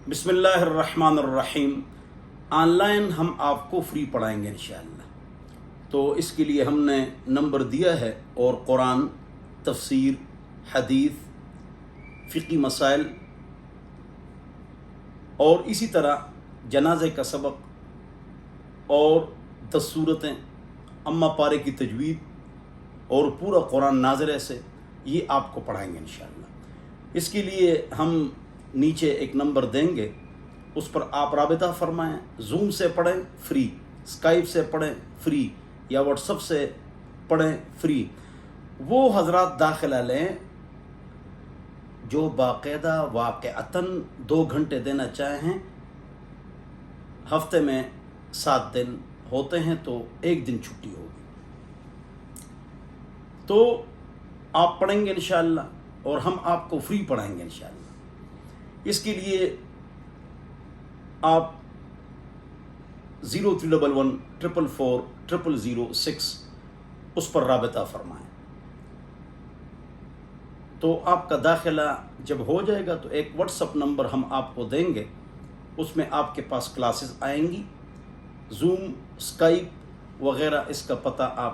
बिस्मिल्लाहिर्रहमानिर्रहीम। ऑनलाइन हम आपको फ्री पढ़ाएंगे इंशाअल्लाह। तो इसके लिए हमने नंबर दिया है और कुरान, तफसीर, हदीस, फ़िक़ी मसाइल और इसी तरह जनाज़े का सबक और 10 सूरतें, अम्मा पारे की तजवीद और पूरा कुरान नाज़रे से ये आपको पढ़ाएंगे इंशाअल्लाह। इसके लिए हम नीचे एक नंबर देंगे, उस पर आप राबिता फरमाएं। जूम से पढ़ें फ्री, स्काइप से पढ़ें फ्री, या व्हाट्सएप से पढ़ें फ्री। वो हजरात दाखिला लें जो बाकायदा वाक़अतन 2 घंटे देना चाहें। हफ्ते में 7 दिन होते हैं तो 1 दिन छुट्टी होगी। तो आप पढ़ेंगे इंशाअल्लाह और हम आपको फ्री पढ़ाएंगे इंशाअल्लाह। इसके लिए आप 0311 444 00006 उस पर राबिता फरमाएं। तो आपका दाखिला जब हो जाएगा तो एक व्हाट्सअप नंबर हम आपको देंगे, उसमें आपके पास क्लासेस आएंगी, जूम, स्काइप वगैरह, इसका पता आप